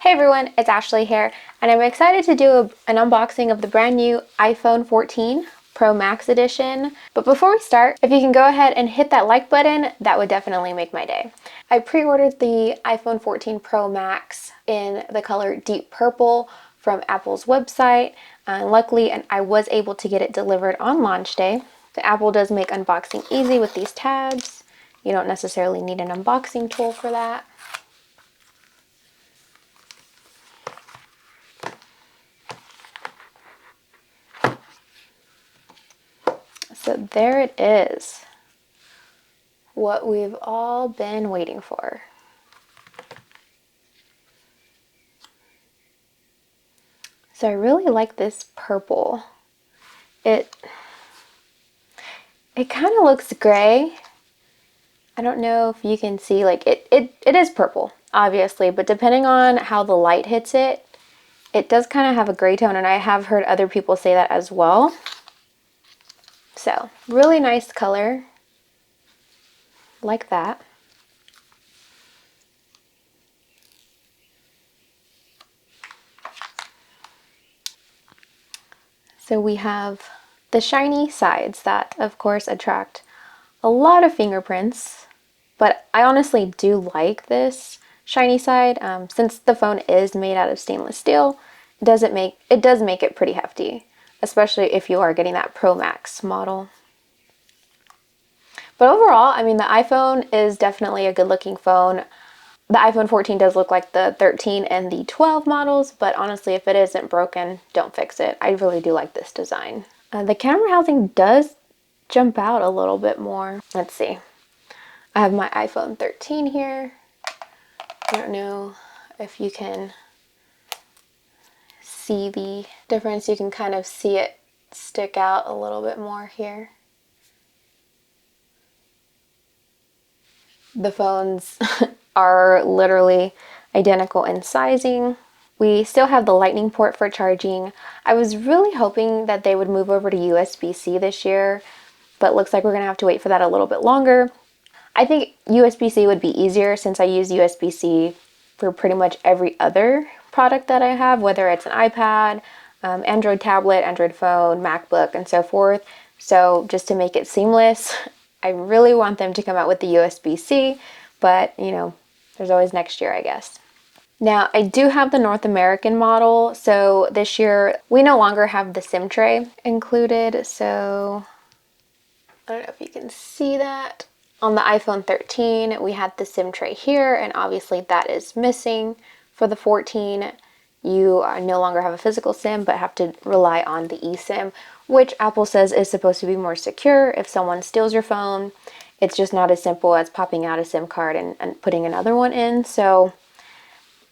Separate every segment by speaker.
Speaker 1: Hey everyone, it's Ashley here, and I'm excited to do an unboxing of the brand new iPhone 14 Pro Max edition. But before we start, if you can go ahead and hit that like button, that would definitely make my day. I pre-ordered the iPhone 14 Pro Max in the color Deep Purple from Apple's website. Luckily, I was able to get it delivered on launch day. The Apple does make unboxing easy with these tabs. You don't necessarily need an unboxing tool for that. So there it is, what we've all been waiting for. So I really like this purple. It kind of looks gray. I don't know if you can see, like it is purple, obviously, but depending on how the light hits it, it does kind of have a gray tone, and I have heard other people say that as well. So really nice color, like that. So we have the shiny sides that, of course, attract a lot of fingerprints, but I honestly do like this shiny side. Since the phone is made out of stainless steel, it does make it pretty hefty, especially if you are getting that Pro Max model. But overall, I mean, the iPhone is definitely a good looking phone. The iPhone 14 does look like the 13 and the 12 models, but honestly, if it isn't broken, don't fix it. I really do like this design. The camera housing does jump out a little bit more. Let's see. I have my iPhone 13 here. I don't know if you can see the difference. You can kind of see it stick out a little bit more here. The phones are literally identical in sizing. We still have the Lightning port for charging. I was really hoping that they would move over to USB-C this year, but looks like we're gonna have to wait for that a little bit longer. I think USB-C would be easier since I use USB-C for pretty much every other product that I have, whether it's an iPad, Android tablet, Android phone, MacBook, and so forth. So just to make it seamless, I really want them to come out with the USB-C, but you know, there's always next year, I guess. Now, I do have the North American model, so this year we no longer have the SIM tray included, so I don't know if you can see that. On the iPhone 13, we had the SIM tray here, and obviously that is missing. For the 14, you no longer have a physical SIM, but have to rely on the eSIM, which Apple says is supposed to be more secure. If someone steals your phone, it's just not as simple as popping out a SIM card and putting another one in. So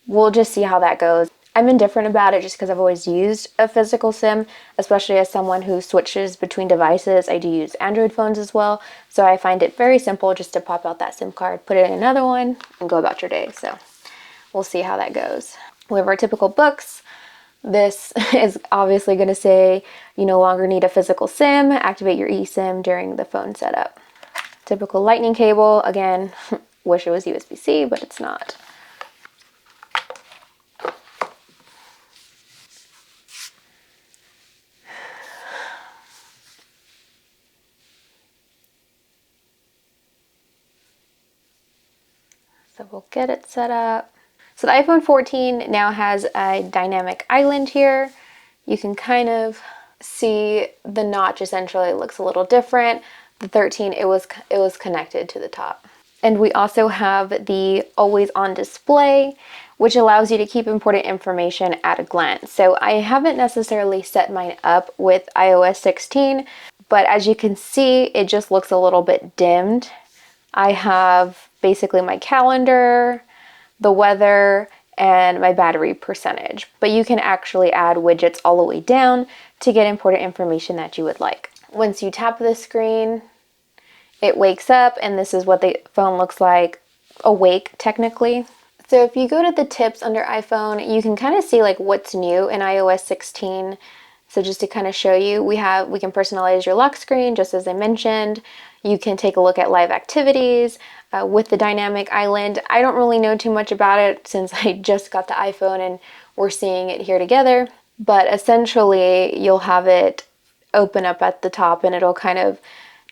Speaker 1: we'll just see how that goes. I'm indifferent about it just because I've always used a physical SIM, especially as someone who switches between devices. I do use Android phones as well, so I find it very simple just to pop out that SIM card, put it in another one, and go about your day. So we'll see how that goes. We have our typical books. This is obviously going to say you no longer need a physical SIM. Activate your eSIM during the phone setup. Typical Lightning cable. Again, wish it was USB-C, but it's not. So we'll get it set up. So the iPhone 14 now has a dynamic island here. You can kind of see the notch essentially looks a little different. The 13, it was connected to the top. And we also have the always on display, which allows you to keep important information at a glance. So I haven't necessarily set mine up with iOS 16, but as you can see, it just looks a little bit dimmed. I have basically my calendar, the weather, and my battery percentage. But you can actually add widgets all the way down to get important information that you would like. Once you tap the screen, it wakes up, and this is what the phone looks like awake technically. So if you go to the tips under iPhone, you can kind of see like what's new in iOS 16. So just to kind of show you, we can personalize your lock screen, just as I mentioned. You can take a look at live activities. with the dynamic island. I don't really know too much about it since I just got the iPhone and we're seeing it here together. But essentially, you'll have it open up at the top and it'll kind of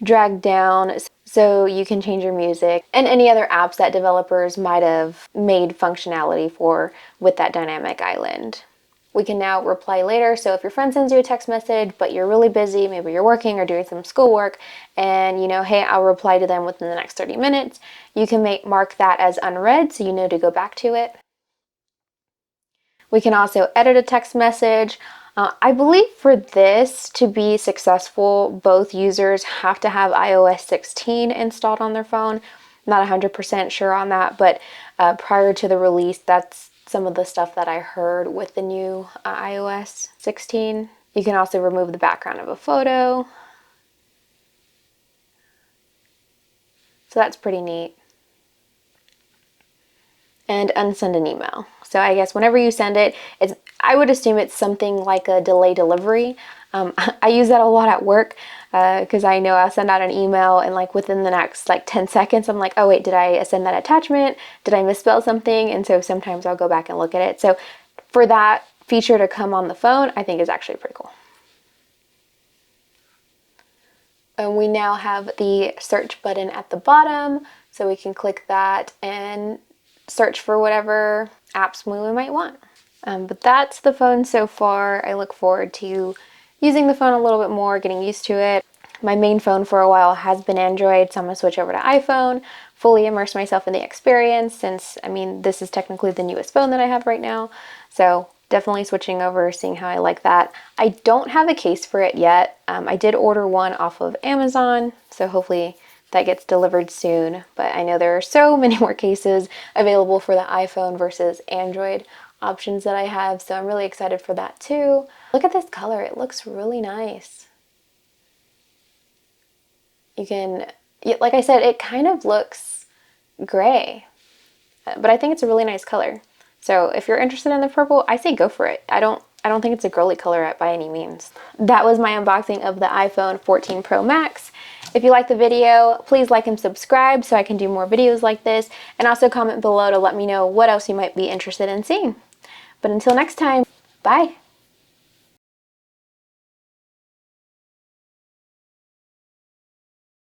Speaker 1: drag down so you can change your music and any other apps that developers might have made functionality for with that dynamic island. We can now reply later. So if your friend sends you a text message, but you're really busy, maybe you're working or doing some schoolwork, and you know, hey, I'll reply to them within the next 30 minutes, you can mark that as unread so you know to go back to it. We can also edit a text message. I believe for this to be successful, both users have to have iOS 16 installed on their phone. Not 100% sure on that, but prior to the release, that's some of the stuff that I heard with the new iOS 16. You can also remove the background of a photo. So that's pretty neat. And unsend an email. So I guess whenever you send it, I would assume it's something like a delay delivery. I use that a lot at work because I know I'll send out an email and like within the next like 10 seconds, I'm like, oh wait, did I send that attachment? Did I misspell something? And so sometimes I'll go back and look at it. So for that feature to come on the phone, I think is actually pretty cool. And we now have the search button at the bottom, so we can click that and search for whatever apps we might want. But that's the phone so far. I look forward to using the phone a little bit more, getting used to it. My main phone for a while has been Android, so I'm gonna switch over to iPhone, fully immerse myself in the experience since, I mean, this is technically the newest phone that I have right now. So definitely switching over, seeing how I like that. I don't have a case for it yet. I did order one off of Amazon, so hopefully that gets delivered soon, but I know there are so many more cases available for the iPhone versus Android options that I have, so I'm really excited for that too. Look at this color, it looks really nice. You can, like I said, it kind of looks gray, but I think it's a really nice color. So if you're interested in the purple, I say go for it. I don't think it's a girly color by any means. That was my unboxing of the iPhone 14 Pro Max. If you liked the video, please like and subscribe so I can do more videos like this, and also comment below to let me know what else you might be interested in seeing. But until next time, bye!